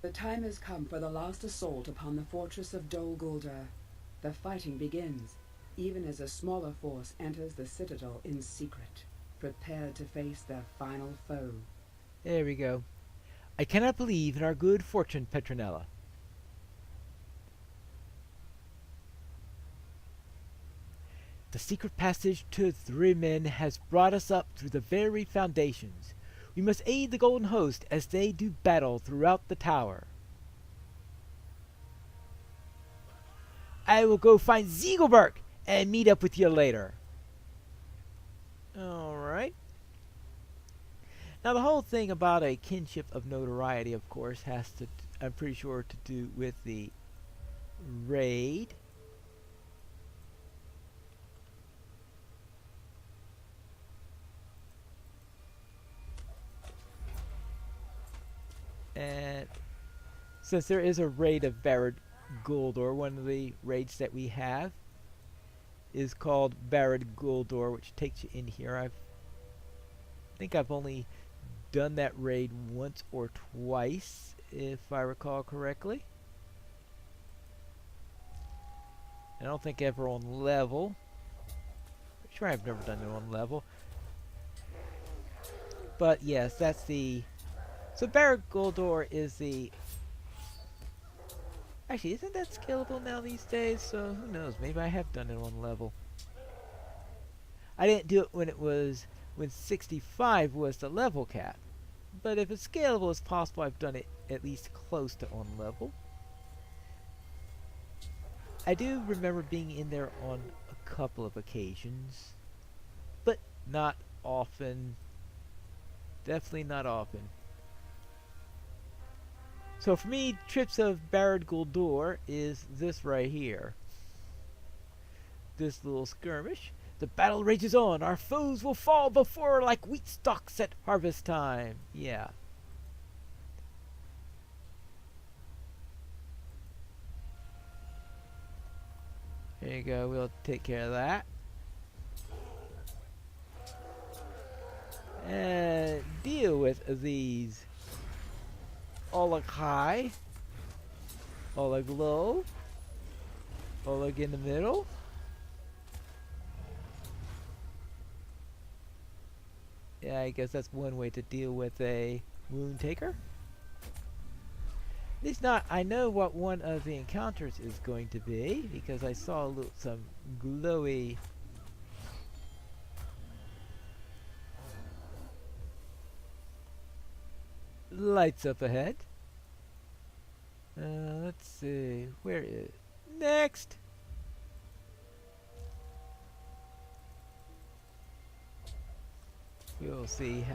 The time has come for the last assault upon the fortress of Dol Guldur. The fighting begins, even as a smaller force enters the citadel in secret, prepared to face their final foe. There we go. I cannot believe in our good fortune, Petronella. The secret passage to Thrimin has brought us up through the very foundations. We must aid the Golden Host as they do battle throughout the tower. I will go find Ziegelberg and meet up with you later. Alright. Now the whole thing about a kinship of notoriety, of course, has to, I'm pretty sure, to do with the raid. And since there is a raid of Barad Guldur, one of the raids that we have is called Barad Guldur, which takes you in here. I think I've only done that raid once or twice, if I recall correctly. I don't think ever on level. I'm sure I've never done it on level. But yes, that's the... So Barad Guldur is the... Actually, isn't that scalable now these days? So who knows? Maybe I have done it on level. I didn't do it when 65 was the level cap. But if it's scalable as possible, I've done it at least close to on level. I do remember being in there on a couple of occasions, but not often. Definitely not often. So for me, trips of Barad Guldur is this right here. This little skirmish. The battle rages on. Our foes will fall before like wheat stalks at harvest time. Yeah. There you go. We'll take care of that. And deal with these Oleg high, Oleg low, Oleg in the middle. Yeah, I guess that's one way to deal with a wound taker. At least not, I know what one of the encounters is going to be, because I saw some glowy lights up ahead. Let's see, where is next? We'll see.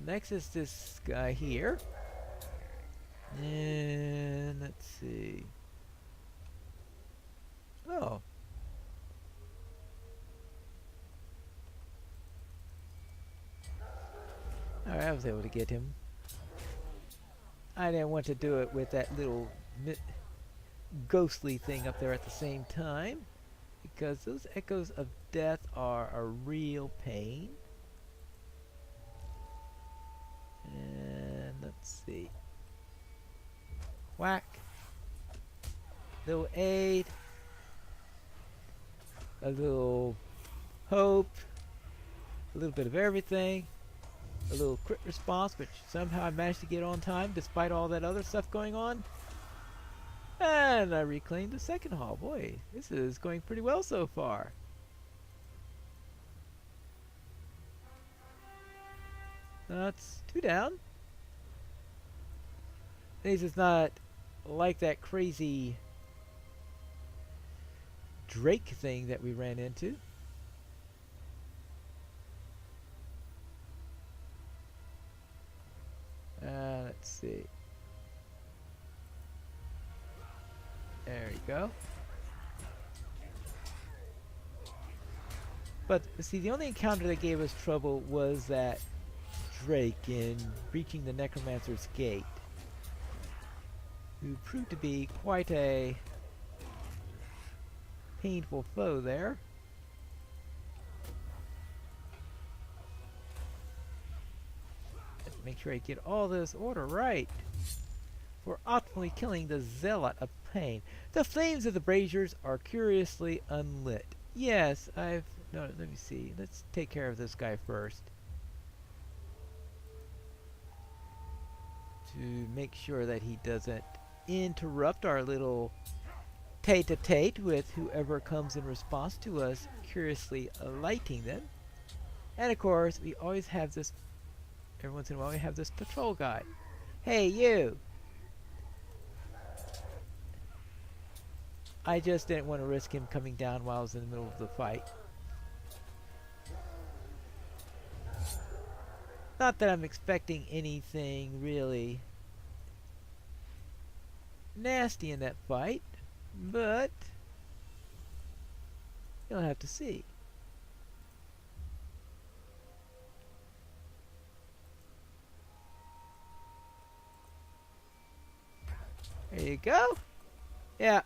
Next is this guy here. And let's see. Oh. Alright, I was able to get him. I didn't want to do it with that little ghostly thing up there at the same time, because those echoes of death are a real pain. And let's see. Whack. Little aid. A little hope. A little bit of everything. A little crit response, which somehow I managed to get on time despite all that other stuff going on. And I reclaimed the second hall. Boy, this is going pretty well so far. That's 2 down. At least it's not like that crazy Drake thing that we ran into. Let's see. There you go. But see, the only encounter that gave us trouble was that Drake in breaching the Necromancer's gate, who proved to be quite a painful foe there. Let's make sure I get all this order right. for optimally killing the Zealot of Pain. The flames of the braziers are curiously unlit. Yes, I've... No, let me see. Let's take care of this guy first. To make sure that he doesn't interrupt our little tete-a-tete with whoever comes in response to us curiously lighting them. And of course, we always have this, every once in a while we have this patrol guy. Hey, you! I just didn't want to risk him coming down while I was in the middle of the fight. Not that I'm expecting anything really nasty in that fight, but you'll have to see. There you go. Yeah.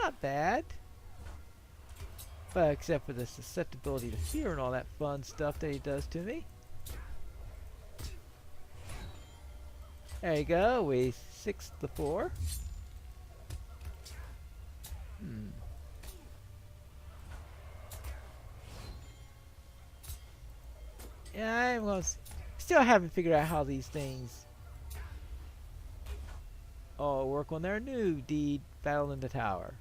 Not bad. But except for the susceptibility to fear and all that fun stuff that he does to me. There you go. We 6'd the 4. Yeah, still haven't figured out how these things all work on their new deed, Battle in the Tower.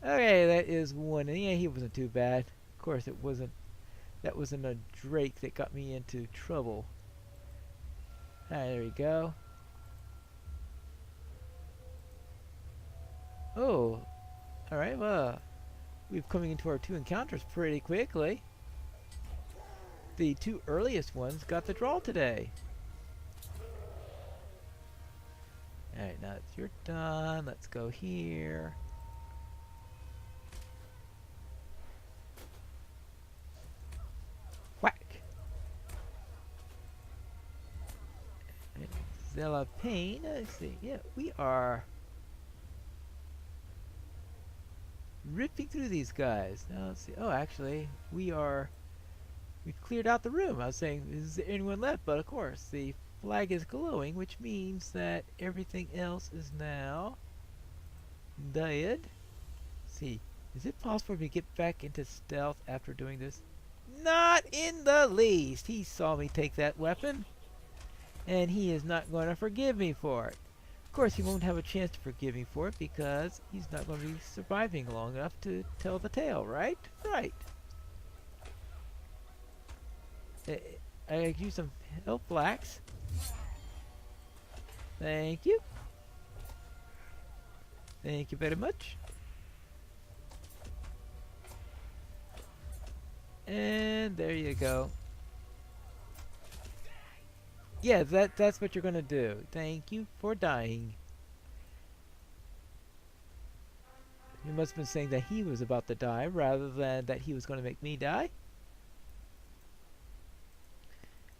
Okay, that is one. Yeah, he wasn't too bad. Of course, it wasn't. That wasn't a Drake that got me into trouble. Alright, there we go. Oh, alright, well, we're coming into our 2 encounters pretty quickly. The 2 earliest ones got the draw today. Alright, now that you're done, let's go here. Whack! Zella Pain, let's see, yeah, we are ripping through these guys. Now let's see, oh actually, we've cleared out the room. I was saying, is there anyone left? But of course, the flag is glowing, which means that everything else is now dead. Let's see, is it possible for me to get back into stealth after doing this? Not in the least! He saw me take that weapon, and he is not going to forgive me for it. Of course, he won't have a chance to forgive me for it because he's not going to be surviving long enough to tell the tale, right? Right. I use some health blacks. Thank you. Thank you very much. And there you go. Yeah, that's what you're gonna do. Thank you for dying. You must have been saying that he was about to die rather than that he was gonna make me die.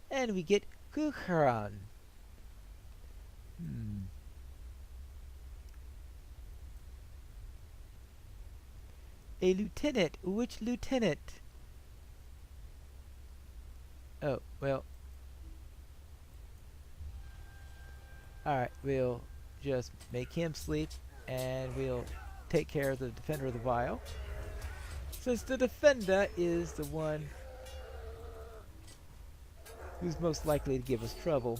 And we get Kucharan. A lieutenant. Which lieutenant? Oh, well. Alright, we'll just make him sleep and we'll take care of the defender of the vial. Since the defender is the one who's most likely to give us trouble.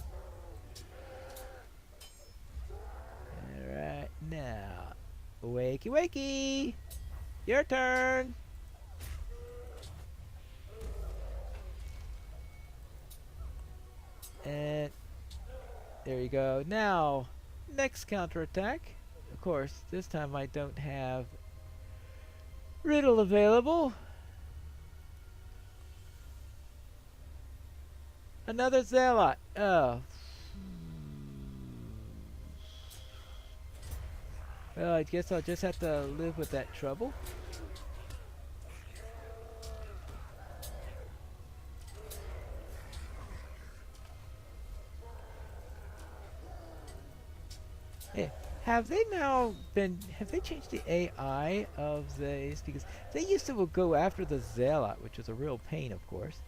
Alright, now. Wakey wakey! Your turn! And there you go. Now, next counterattack. Of course, this time I don't have Riddle available. Another Zealot. Oh. Well, I guess I'll just have to live with that trouble. Yeah. Have they changed the AI of these? Because they used to go after the Zealot, which was a real pain, of course.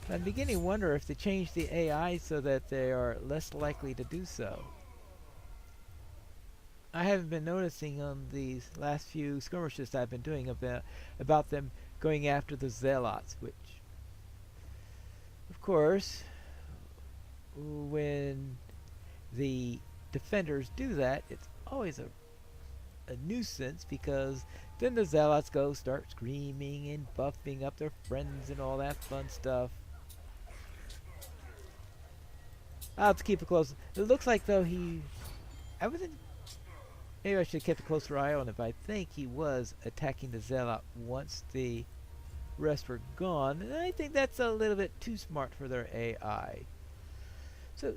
I'm beginning to wonder if they changed the AI so that they are less likely to do so. I haven't been noticing on these last few skirmishes I've been doing about them going after the Zealots, which, of course, when the defenders do that, it's always a nuisance, because then the Zealots start screaming and buffing up their friends and all that fun stuff. I'll have to keep a close. It looks like though I wasn't. Maybe I should have kept a closer eye on it, but I think he was attacking the Zealot once the rest were gone, and I think that's a little bit too smart for their AI. So,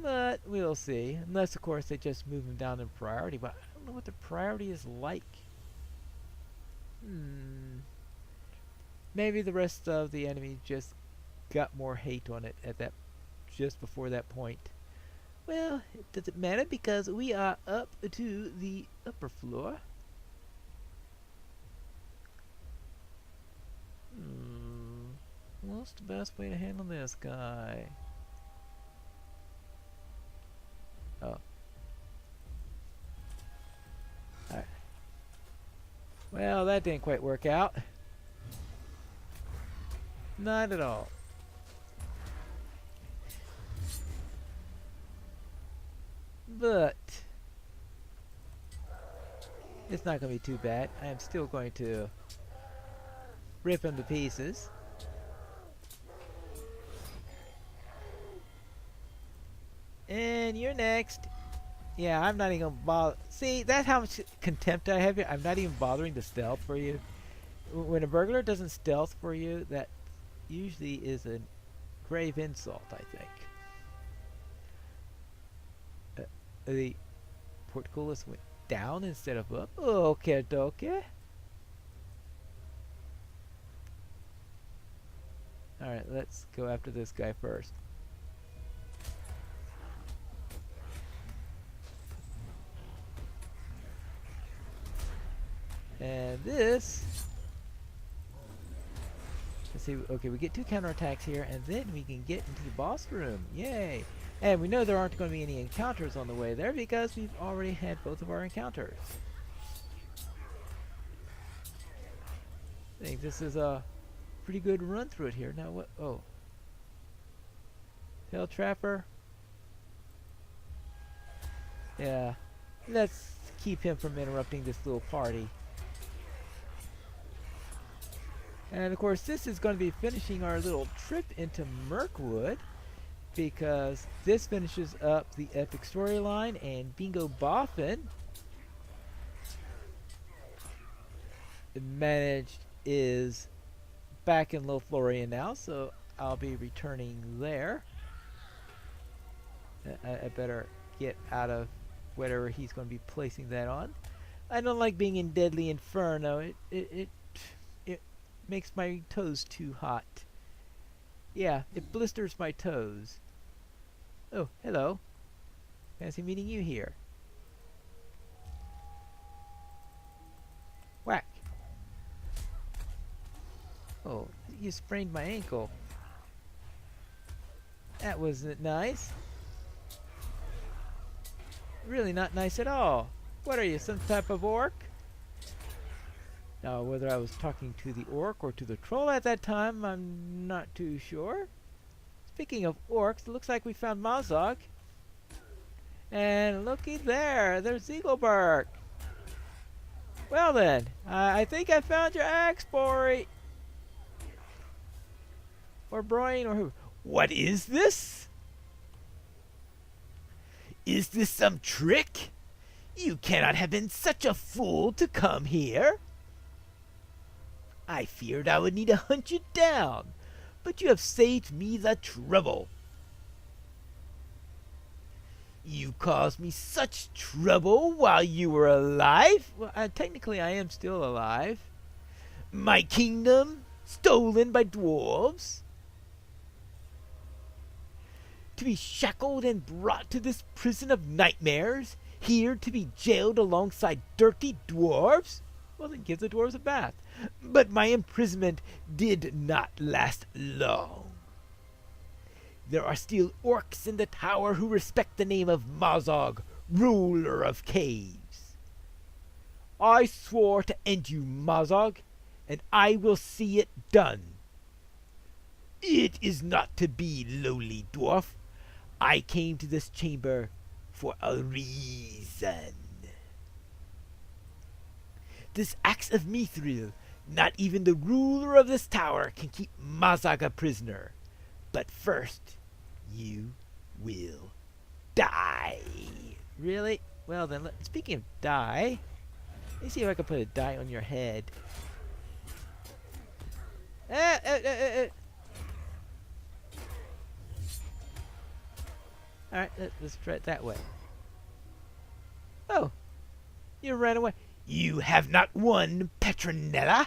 but we'll see. Unless, of course, they just move him down in priority, but I don't know what the priority is like. Maybe the rest of the enemy just got more hate on it at that, just before that point. Well, it doesn't matter because we are up to the upper floor. What's the best way to handle this guy? Oh. Alright. Well, that didn't quite work out. Not at all. But it's not going to be too bad. I am still going to rip him to pieces. And you're next. Yeah, I'm not even going to bother. See, that's how much contempt I have here. I'm not even bothering to stealth for you. When a burglar doesn't stealth for you, that usually is a grave insult, I think. The portcullis went down instead of up. Okay, dokie. Alright, let's go after this guy first. And this... Let's see, okay, we get 2 counterattacks here, and then we can get into the boss room. Yay! And we know there aren't going to be any encounters on the way there because we've already had both of our encounters. I think this is a pretty good run through it here. Now what? Oh. Tail Trapper. Yeah. Let's keep him from interrupting this little party. And of course this is going to be finishing our little trip into Mirkwood, because this finishes up the epic storyline, and Bingo Boffin is back in Lothlorien now, so I'll be returning there. I better get out of whatever he's going to be placing that on. I don't like being in Deadly Inferno. It makes my toes too hot. Yeah, it blisters my toes. Oh, hello. Fancy meeting you here. Whack. Oh, you sprained my ankle. That wasn't nice. Really not nice at all. What are you, some type of orc? Now, whether I was talking to the orc or to the troll at that time, I'm not too sure. Speaking of orcs, it looks like we found Mazog. And looky there, there's Ziegelberg. Well then, I think I found your axe, Bori. Or Brian, or who. What is this? Is this some trick? You cannot have been such a fool to come here. I feared I would need to hunt you down, but you have saved me the trouble. You caused me such trouble while you were alive. Well, technically I am still alive. My kingdom stolen by dwarves. To be shackled and brought to this prison of nightmares, here to be jailed alongside dirty dwarves. Well, then give the dwarves a bath. But my imprisonment did not last long. There are still orcs in the tower who respect the name of Mazog, ruler of caves. I swore to end you, Mazog, and I will see it done. It is not to be, lowly dwarf. I came to this chamber for a reason. This axe of Mithril, not even the ruler of this tower can keep Mazog a prisoner. But first, you will die. Really? Well then, speaking of die, let me see if I can put a die on your head. Alright, let's try it that way. Oh, you ran away. You have not won, Petronella.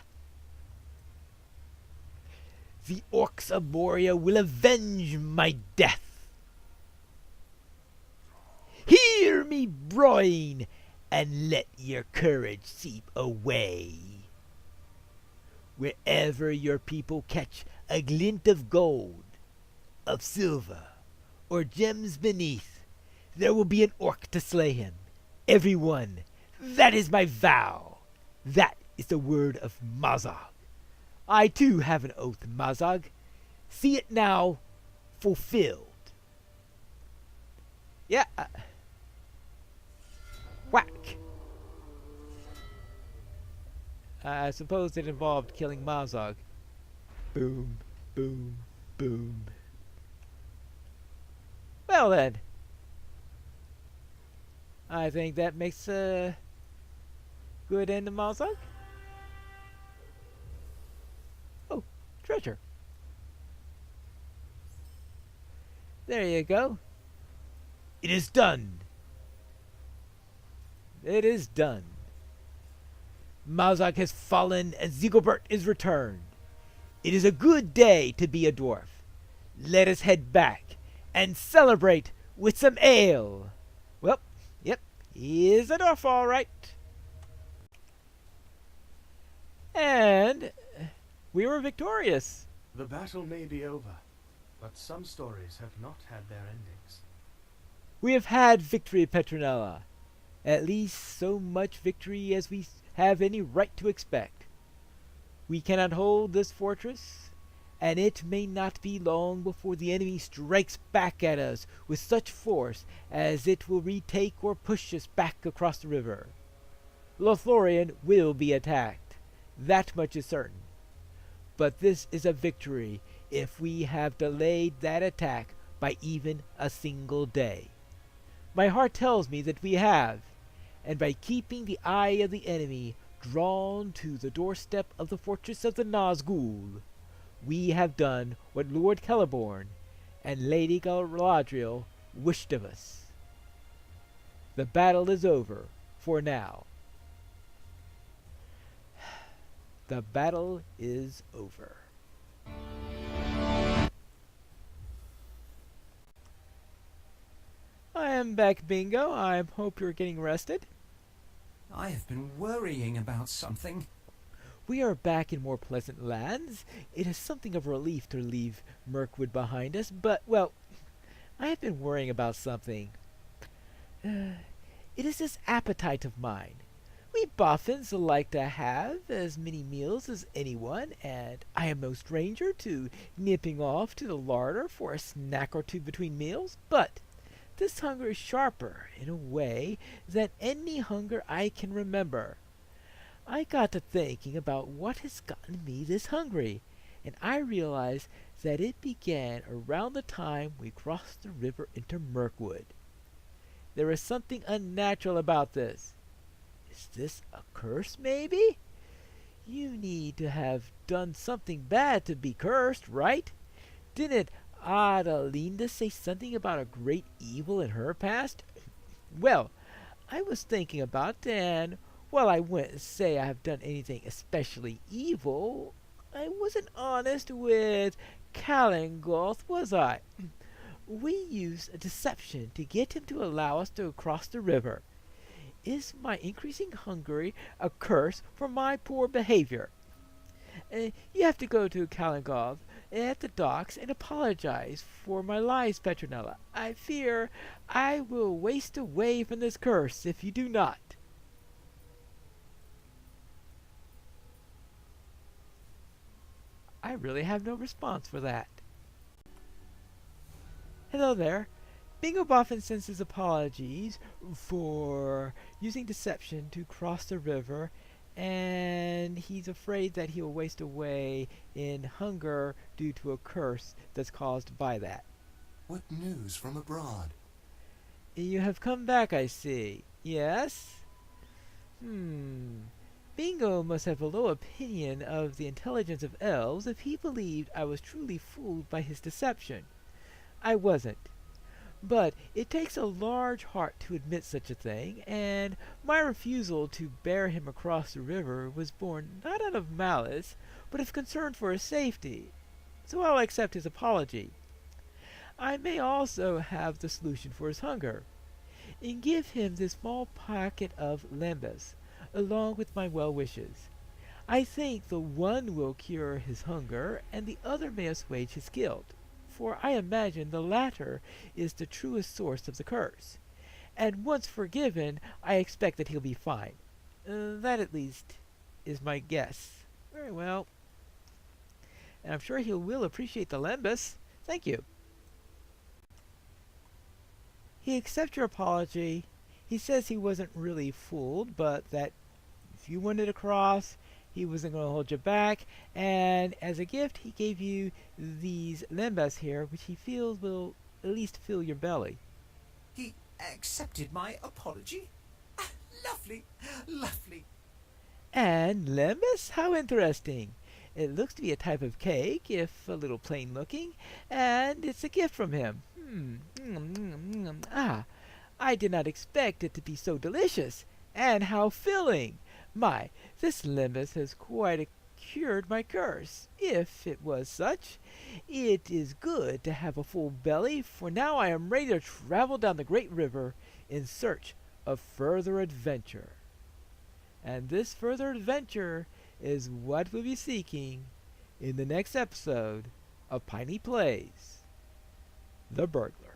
The orcs of Moria will avenge my death. Hear me broin, and let your courage seep away. Wherever your people catch a glint of gold, of silver, or gems beneath, there will be an orc to slay him. Every one. That is my vow. That is the word of Mazog. I too have an oath, Mazog. See it now, fulfilled. Yeah. Whack. I suppose it involved killing Mazog. Boom, boom, boom. Well then. I think that makes a good end to Mazog. Oh, treasure. There you go. It is done. It is done. Mazog has fallen and Zigobert is returned. It is a good day to be a dwarf. Let us head back and celebrate with some ale. Well, yep, he is a dwarf all right. And we were victorious. The battle may be over, but some stories have not had their endings. We have had victory, Petronella. At least so much victory as we have any right to expect. We cannot hold this fortress, and it may not be long before the enemy strikes back at us with such force as it will retake or push us back across the river. Lothlorien will be attacked. That much is certain. But this is a victory if we have delayed that attack by even a single day. My heart tells me that we have, and by keeping the eye of the enemy drawn to the doorstep of the fortress of the Nazgul, we have done what Lord Celeborn and Lady Galadriel wished of us. The battle is over for now. The battle is over. I am back, Bingo. I hope you're getting rested. I have been worrying about something. We are back in more pleasant lands. It is something of a relief to leave Mirkwood behind us, but, well, I have been worrying about something. It is this appetite of mine. We boffins like to have as many meals as anyone, and I am no stranger to nipping off to the larder for a snack or two between meals, but this hunger is sharper, in a way, than any hunger I can remember. I got to thinking about what has gotten me this hungry, and I realized that it began around the time we crossed the river into Mirkwood. There is something unnatural about this. Is this a curse, maybe? You need to have done something bad to be cursed, right? Didn't Adelinda say something about a great evil in her past? Well, I was thinking about that, and while I wouldn't say I have done anything especially evil, I wasn't honest with Calangoth, was I? We used a deception to get him to allow us to cross the river. Is my increasing hunger a curse for my poor behavior? You have to go to Kalangov at the docks and apologize for my lies, Petronella. I fear I will waste away from this curse if you do not. I really have no response for that. Hello there. Bingo Boffin sends his apologies for using deception to cross the river, and he's afraid that he'll waste away in hunger due to a curse that's caused by that. What news from abroad? You have come back, I see. Yes? Bingo must have a low opinion of the intelligence of elves if he believed I was truly fooled by his deception. I wasn't. But it takes a large heart to admit such a thing, and my refusal to bear him across the river was born not out of malice, but of concern for his safety. So I'll accept his apology. I may also have the solution for his hunger, and give him this small packet of lembas, along with my well wishes. I think the one will cure his hunger, and the other may assuage his guilt, for I imagine the latter is the truest source of the curse. And once forgiven, I expect that he'll be fine. That at least is my guess. Very well. And I'm sure he will appreciate the lembas. Thank you. He accepts your apology. He says he wasn't really fooled, but that if you wanted to cross, he wasn't going to hold you back, and as a gift, he gave you these lembas here, which he feels will at least fill your belly. He accepted my apology? Ah, lovely, lovely. And lembas? How interesting. It looks to be a type of cake, if a little plain looking, and it's a gift from him. I did not expect it to be so delicious, and how filling. My, this lembas has quite cured my curse, if it was such. It is good to have a full belly, for now I am ready to travel down the great river in search of further adventure. And this further adventure is what we'll be seeking in the next episode of Piney Plays The Burglar.